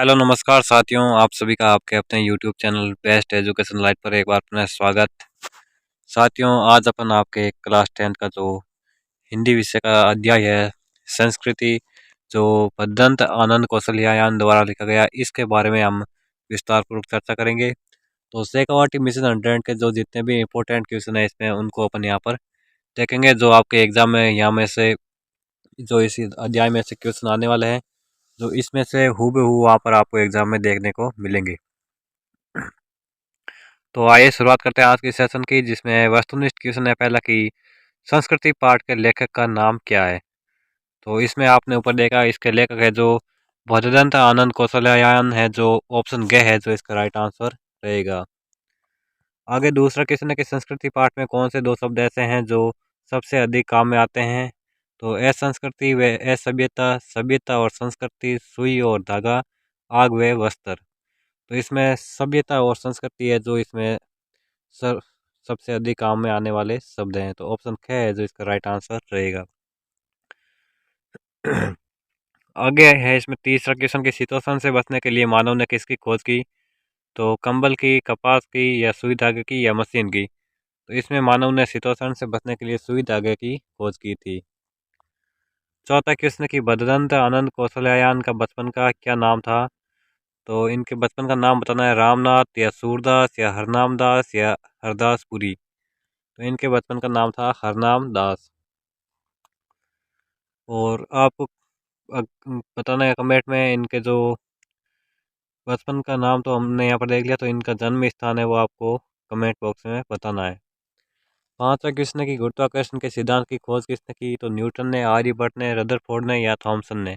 Hello नमस्कार साथियों, आप सभी का आपके अपने YouTube channel best education life पर एक बार पुनः स्वागत। साथियों, आज अपन आपके क्लास 10 का जो हिंदी विषय का अध्याय है संस्कृति, जो बद्दंत आनंद कौशल्यायान द्वारा लिखा गया, इसके बारे में हम विस्तार पूर्वक चर्चा करेंगे। तो शेखावाटी मिशन 100 के जो जितने भी इंपॉर्टेंट क्वेश्चन है इसमें उनको अपन यहाँ पर देखेंगे, जो आपके एग्जाम में यहाँ में से जो इस अध्याय में से क्वेश्चन आने वाले हैं, जो इसमें से हूबहू वहाँ पर आपको एग्जाम में देखने को मिलेंगे। तो आइए शुरुआत करते हैं आज की सेशन की, जिसमें वस्तुनिष्ठ क्वेश्चन है पहला कि संस्कृति पाठ के लेखक का नाम क्या है। तो इसमें आपने ऊपर देखा इसके लेखक है जो भद्दंत आनंद कौशल्यायन है, जो ऑप्शन ग है जो इसका राइट आंसर रहेगा। आगे दूसरा क्वेश्चन है कि संस्कृति पाठ में कौन से दो शब्द ऐसे हैं जो सबसे अधिक काम में आते हैं। तो असंस्कृति व असभ्यता, सभ्यता और संस्कृति, सुई और धागा, आग व वस्त्र। तो इसमें सभ्यता और संस्कृति है जो इसमें सर सबसे अधिक काम में आने वाले शब्द हैं। तो ऑप्शन ख है जो इसका राइट आंसर रहेगा। आगे है इसमें तीसरा क्वेश्चन कि शीतोष्ण से बचने के लिए मानव ने किसकी खोज की। तो कंबल की, कपास की, या सुई धागे की, या मशीन की। तो इसमें मानव ने शीतोष्ण से बचने के लिए सुई धागे की खोज की थी। चौथा क्वेश्चन कि भद्दंत आनंद कौशल्यायन का बचपन का क्या नाम था। तो इनके बचपन का नाम बताना है, रामनाथ, या सूरदास, या हरनाम दास, या हरदासपुरी। तो इनके बचपन का नाम था हरनाम दास। और आपको बताना है कमेंट में इनके जो बचपन का नाम तो हमने यहाँ पर देख लिया, तो इनका जन्म स्थान है वो आपको कमेंट बॉक्स में बताना है। पांचवा क्वेश्चन है कि गुरुत्वाकर्षण के सिद्धांत की खोज किसने की। तो न्यूटन ने, आर्यभट्ट ने, रदरफोर्ड ने, या थॉमसन ने।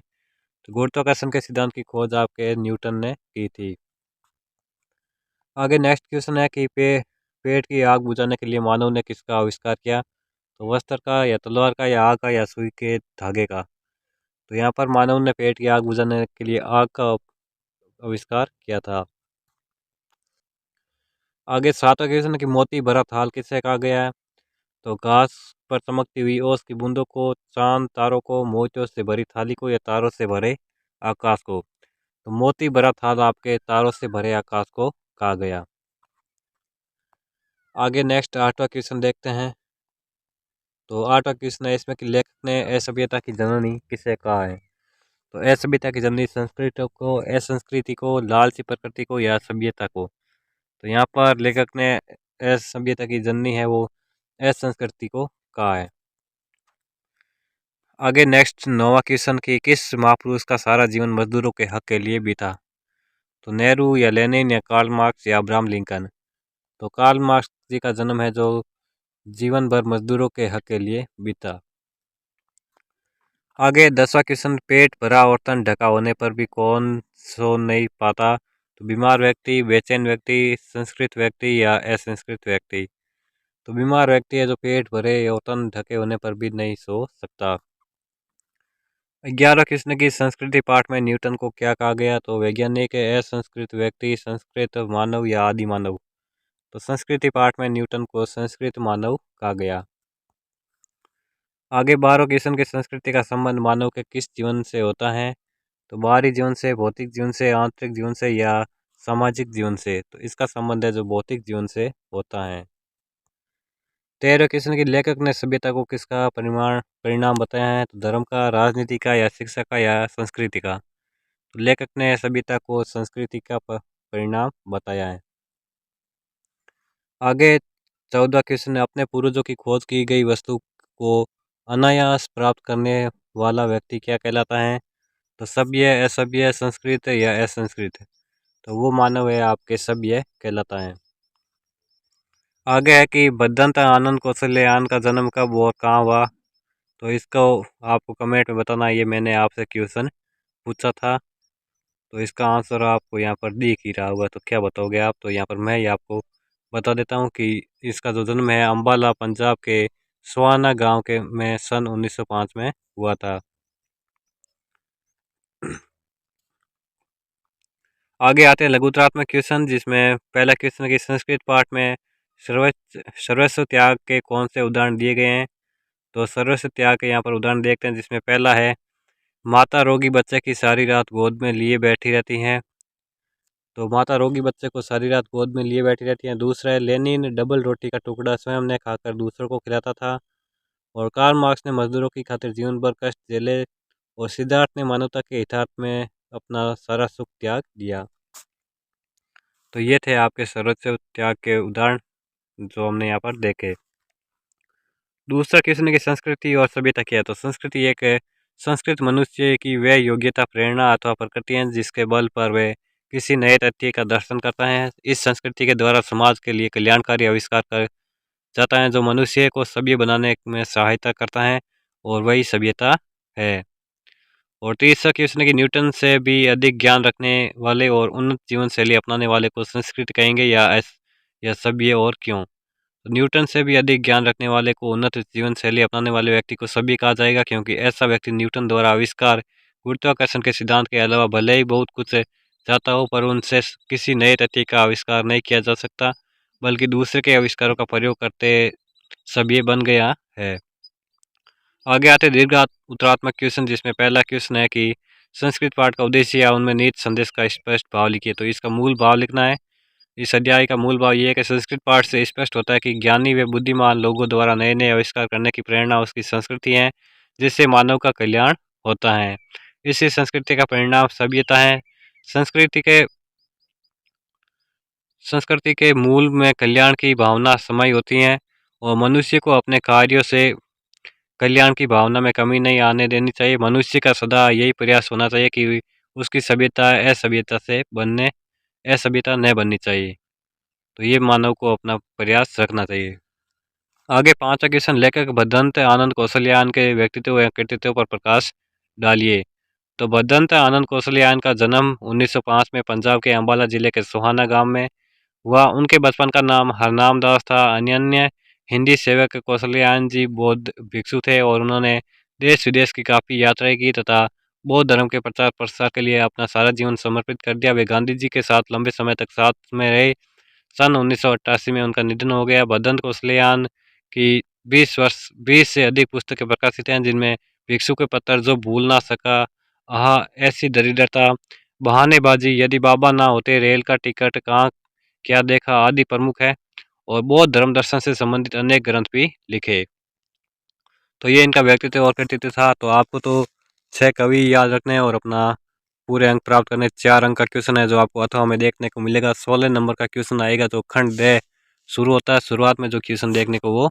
तो गुरुत्वाकर्षण के सिद्धांत की खोज आपके न्यूटन ने की थी। आगे नेक्स्ट क्वेश्चन है कि पेट की आग बुझाने के लिए मानव ने किसका आविष्कार किया। तो वस्त्र का, या तलवार का, या आग का, या सुई के धागे का। तो यहाँ पर मानव ने पेट की आग बुझाने के लिए आग का आविष्कार किया था। आगे सातवां क्वेश्चन है कि मोती भरा थाल किससे कहा गया है। तो घास पर चमकती हुई ओस की बूंदों को, चांद तारों को, मोतियों से भरी थाली को, या तारों से भरे आकाश को। तो मोती भरा थाल आपके तारों से भरे आकाश को कहा गया। आगे नेक्स्ट आठवां क्वेश्चन देखते हैं। तो आठवां क्वेश्चन है इसमें कि लेखक ने असभ्यता की जननी किसे कहा है। तो असभ्यता की जननी संस्कृति को, असंस्कृति को, लालची प्रकृति को, या सभ्यता को। तो यहाँ पर लेखक ने असभ्यता की जननी है वो असंस्कृति को कहा है। आगे नेक्स्ट नौवां क्वेश्चन कि किस महापुरुष का सारा जीवन मजदूरों के हक के लिए बीता। तो नेहरू, या लेनिन, या कार्ल मार्क्स, या अब्राहम लिंकन। तो कार्ल मार्क्स जी का जन्म है जो जीवन भर मजदूरों के हक के लिए बीता। आगे 10वां क्वेश्चन पेट भरा और तन ढका होने पर भी कौन सो नहीं पाता। तो बीमार व्यक्ति, बेचैन व्यक्ति, संस्कृत व्यक्ति, या असंस्कृत व्यक्ति। तो बीमार व्यक्ति है जो पेट भरे और तन ढके होने पर भी नहीं सो सकता। 11 कृष्ण की संस्कृति पाठ में न्यूटन को क्या कहा गया। तो वैज्ञानिक, असंस्कृत व्यक्ति, संस्कृत मानव, या आदि मानव। तो संस्कृति पाठ में न्यूटन को संस्कृत मानव कहा गया। आगे 12 क्वेश्चन के संस्कृति का संबंध मानव के किस जीवन से होता है। तो बाहरी जीवन से, भौतिक जीवन से, आंतरिक जीवन से, या सामाजिक जीवन से। तो इसका संबंध है जो भौतिक जीवन से होता है। 13 क्वेश्चन की लेखक ने सभ्यता को किसका परिणाम बताया है। तो धर्म का, राजनीति का, या शिक्षा का, या संस्कृति का। तो लेखक ने सभ्यता को संस्कृति का परिणाम बताया है। आगे 14 क्वेश्चन है अपने पूर्वजों की खोज की गई वस्तु को अनायास प्राप्त करने वाला व्यक्ति क्या कहलाता है। तो सभ्य, असभ्य, संस्कृत, या असंस्कृत। तो वो मानव है आपके सभ्य कहलाता है। आगे है कि बद्दंत आनंद कौशल्यायन का जन्म कब और कहाँ हुआ। तो इसको आपको कमेंट में बताना, ये मैंने आपसे क्वेश्चन पूछा था। तो इसका आंसर आपको यहाँ पर दिख ही रहा होगा, तो क्या बताओगे आप। तो यहाँ पर मैं ही आपको बता देता हूँ कि इसका जो जन्म है अम्बाला पंजाब के स्वाना गांव के में सन 1905 में हुआ था। आगे आते हैं लघुतरात्मक क्वेश्चन, जिसमें पहला क्वेश्चन की संस्कृत पाठ में सर्वस्व त्याग के कौन से उदाहरण दिए गए हैं। तो सर्वस्व त्याग के यहाँ पर उदाहरण देखते हैं, जिसमें पहला है माता रोगी बच्चे की सारी रात गोद में लिए बैठी रहती हैं। तो माता रोगी बच्चे को सारी रात गोद में लिए बैठी रहती हैं। दूसरा है लेनिन डबल रोटी का टुकड़ा स्वयं ने खाकर दूसरों को खिलाता था। और कार्ल मार्क्स ने मजदूरों की खातिर जीवन भर कष्ट झेले। और सिद्धार्थ ने मानवता के हितार्थ में अपना सारा सुख त्याग दिया। तो ये थे आपके सर्वोच्च त्याग के उदाहरण जो हमने यहाँ पर देखे। दूसरा क्वेश्चन है कि संस्कृति और सभ्यता क्या है। तो संस्कृति एक है संस्कृत मनुष्य की वह योग्यता, प्रेरणा अथवा प्रकृति है जिसके बल पर वे किसी नए तथ्य का दर्शन करता है। इस संस्कृति के द्वारा समाज के लिए कल्याणकारी आविष्कार कर जाता है जो मनुष्य को सभ्य बनाने में सहायता करता है, और वही सभ्यता है। और तीसरा क्वेश्चन है कि न्यूटन से भी अधिक ज्ञान रखने वाले और उन्नत जीवन शैली अपनाने वाले को संस्कृत कहेंगे या सभ्य, और क्यों। तो न्यूटन से भी अधिक ज्ञान रखने वाले को उन्नत जीवन शैली अपनाने वाले व्यक्ति को सभ्य कहा जाएगा, क्योंकि ऐसा व्यक्ति न्यूटन द्वारा आविष्कार गुरुत्वाकर्षण के सिद्धांत के अलावा भले ही बहुत कुछ जाता हो, पर उनसे किसी नए तथ्य का आविष्कार नहीं किया जा सकता, बल्कि दूसरे के आविष्कारों का प्रयोग करते सभ्य बन गया है। आगे आते दीर्घ उत्तरात्मक क्वेश्चन, जिसमें पहला क्वेश्चन है कि संस्कृत पाठ का उद्देश्य या उनमें निहित संदेश का स्पष्ट भाव लिखिए। तो इसका मूल भाव लिखना है। इस अध्याय का मूल भाव ये है कि संस्कृत पाठ से स्पष्ट होता है कि ज्ञानी व बुद्धिमान लोगों द्वारा नए नए आविष्कार करने की प्रेरणा उसकी संस्कृति है, जिससे मानव का कल्याण होता है। इसी संस्कृति का परिणाम सभ्यता है। संस्कृति के संस्कृति के मूल में कल्याण की भावना समाई होती है, और मनुष्य को अपने कार्यों से कल्याण की भावना में कमी नहीं आने देनी चाहिए। मनुष्य का सदा यही प्रयास होना चाहिए कि उसकी सभ्यता असभ्यता न बननी चाहिए। तो ये मानव को अपना प्रयास रखना चाहिए। आगे पांचवा क्वेश्चन, लेखक भदंत आनंद कौशल्यान के व्यक्तित्व या कृतित्व पर प्रकाश डालिए। तो भदंत आनंद कौशल्यान का जन्म 1905 में पंजाब के अंबाला जिले के सोहाना गांव में हुआ। उनके बचपन का नाम हरनाम दास था। अन्य हिंदी सेवक कौशल्यान जी बौद्ध भिक्षु थे, और उन्होंने देश विदेश की काफ़ी यात्राएं की तथा बौद्ध धर्म के प्रचार प्रसार के लिए अपना सारा जीवन समर्पित कर दिया। वे गांधी जी के साथ लंबे समय तक साथ में रहे। सन 1988 में उनका निधन हो गया। भदंत कौशल्यान की 20 से अधिक पुस्तकें प्रकाशित हैं, जिनमें भिक्षु के पत्र, जो भूल ना सका, आह ऐसी दरिद्रता, बहानेबाजी, यदि बाबा ना होते, रेल का टिकट, कहाँ क्या देखा आदि प्रमुख है। और बौद्ध धर्म दर्शन से संबंधित अनेक ग्रंथ भी लिखे। तो ये इनका व्यक्तित्व और कृतित्व था। तो आपको तो 6 कवि याद रखने हैं और अपना पूरे अंक प्राप्त करने। 4 अंक का क्वेश्चन है जो आपको अथवा में देखने को मिलेगा। 16 नंबर का क्वेश्चन आएगा तो खंड दे शुरू होता है। शुरुआत में जो क्वेश्चन देखने को वो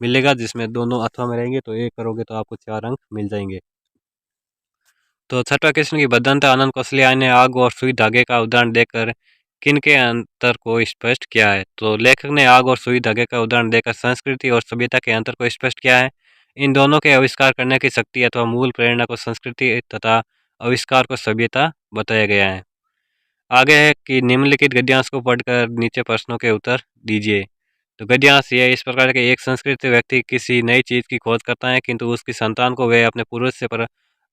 मिलेगा, जिसमें दोनों अथवा में रहेंगे, तो एक करोगे तो आपको 4 अंक मिल जाएंगे। तो छठा क्वेश्चन की बदंत आनंद कौशल्या ने आग और सुई धागे का उदाहरण देकर किन के अंतर को स्पष्ट किया है। तो लेखक ने आग और सुई धागे का उदाहरण देकर संस्कृति और सभ्यता के अंतर को स्पष्ट किया है। इन दोनों के आविष्कार करने की शक्ति अथवा मूल प्रेरणा को संस्कृति तथा आविष्कार को सभ्यता बताया गया है। आगे है कि निम्नलिखित गद्यांश को पढ़कर नीचे प्रश्नों के उत्तर दीजिए। तो गद्यांश ये इस प्रकार के, एक संस्कृत व्यक्ति किसी नई चीज़ की खोज करता है, किंतु उसकी संतान को वह अपने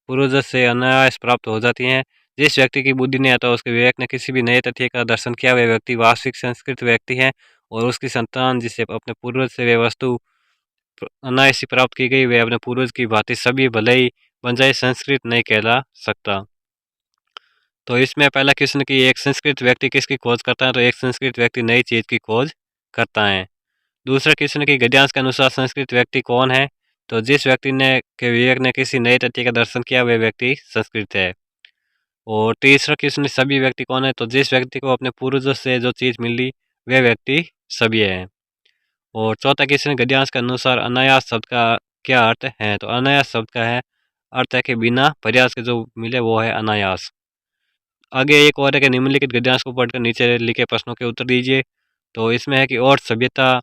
पूर्वज से अनायास प्राप्त हो जाती हैं। जिस व्यक्ति की बुद्धि ने अथवा उसके विवेक ने किसी भी नए तथ्य का दर्शन किया, वह व्यक्ति वास्तविक संस्कृत व्यक्ति है, और उसकी संतान जिसे अपने पूर्वज से वह वस्तु अनायास ही प्राप्त की गई, वह अपने पूर्वज की भांति सभी भले ही बन जाए, संस्कृत नहीं कहला सकता। तो इसमें पहला क्वेश्चन कि एक संस्कृत व्यक्ति किसकी खोज करता है। तो एक संस्कृत व्यक्ति नई चीज़ की खोज करता है। दूसरा क्वेश्चन कि गद्यांश के अनुसार संस्कृत व्यक्ति कौन है। तो जिस व्यक्ति ने के विवेक ने किसी नए तथ्य का दर्शन किया, वह व्यक्ति संस्कृत है। और तीसरा क्वेश्चन सभी व्यक्ति कौन है। तो जिस व्यक्ति को अपने पूर्वजों से जो चीज़ मिली, वह व्यक्ति सभ्य है। और चौथा क्वेश्चन गद्यांश के अनुसार अनायास शब्द का क्या अर्थ है। तो अनायास शब्द का है अर्थ है कि बिना प्रयास के जो मिले वो है अनायास। आगे एक और है कि निम्नलिखित गद्यांश को पढ़कर नीचे लिखे प्रश्नों के उत्तर दीजिए। तो इसमें है कि और सभ्यता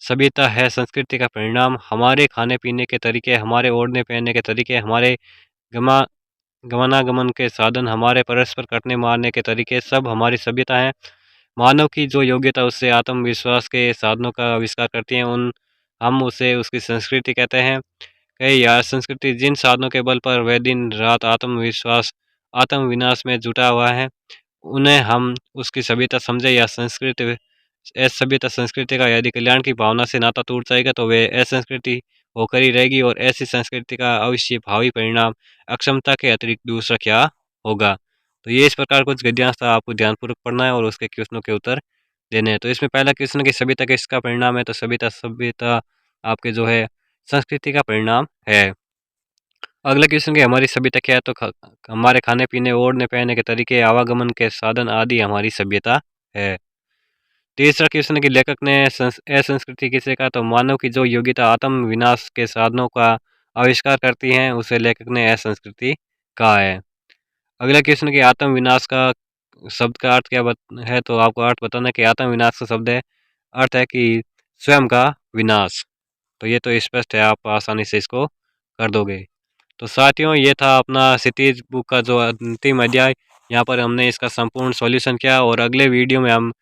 सभ्यता है संस्कृति का परिणाम। हमारे खाने पीने के तरीके, हमारे ओढ़ने पहनने के तरीके, हमारे गमा गमनागमन के साधन, हमारे परस्पर कटने मारने के तरीके, सब हमारी सभ्यता है। मानव की जो योग्यता उससे आत्मविश्वास के साधनों का आविष्कार करती हैं, उन हम उसे उसकी संस्कृति कहते हैं। कई या संस्कृति जिन साधनों के बल पर वह दिन रात आत्म विनाश में जुटा हुआ है, उन्हें हम उसकी सभ्यता समझे या संस्कृति। असभ्यता संस्कृति का यदि कल्याण की भावना से नाता टूट जाएगा, तो वह असंस्कृति होकर ही रहेगी, और ऐसी संस्कृति का अवश्य भावी परिणाम अक्षमता के अतिरिक्त दूसरा क्या होगा। तो ये इस प्रकार कुछ गद्यांश था, आपको ध्यानपूर्वक पढ़ना है और उसके क्वेश्चनों के उत्तर देने हैं। तो इसमें पहला क्वेश्चन कि सभ्यता किसका परिणाम है, तो सभ्यता सभ्यता आपके जो है संस्कृति का परिणाम है। अगला क्वेश्चन कि हमारी सभ्यता क्या है, तो हमारे खाने पीने, ओढ़ने पहनने के तरीके, आवागमन के साधन आदि हमारी सभ्यता है। तीसरा क्वेश्चन है कि लेखक ने असंस्कृति किसे कहा, तो मानव की जो योग्यता आत्म विनाश के साधनों का आविष्कार करती हैं उसे लेखक ने असंस्कृति कहा है। अगला क्वेश्चन है कि आत्म विनाश का शब्द का अर्थ क्या है, तो आपको अर्थ बताना है कि आत्म विनाश का शब्द है अर्थ है कि स्वयं का विनाश। तो ये तो स्पष्ट है, आप आसानी से इसको कर दोगे। तो साथियों, ये था अपना क्षितिज बुक का जो अंतिम अध्याय। यहाँ पर हमने इसका संपूर्ण सॉल्यूशन किया और अगले वीडियो में हम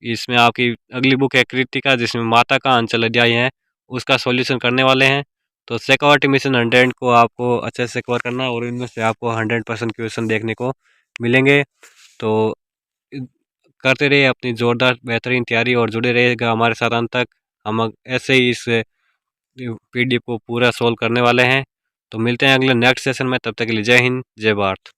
इसमें आपकी अगली बुक है कृतिका, जिसमें माता का अंचल अध्याय है, उसका सॉल्यूशन करने वाले हैं। तो सिक्योरिटी मिशन 100 को आपको अच्छे से कवर करना और इनमें से आपको 100% क्वेश्चन देखने को मिलेंगे। तो करते रहिए अपनी ज़ोरदार बेहतरीन तैयारी और जुड़े रहिएगा हमारे साथ अंत तक। हम ऐसे ही इस पीडीएफ को पूरा सोल्व करने वाले हैं। तो मिलते हैं अगले नेक्स्ट सेशन में, तब तक के लिए जय हिंद, जय भारत।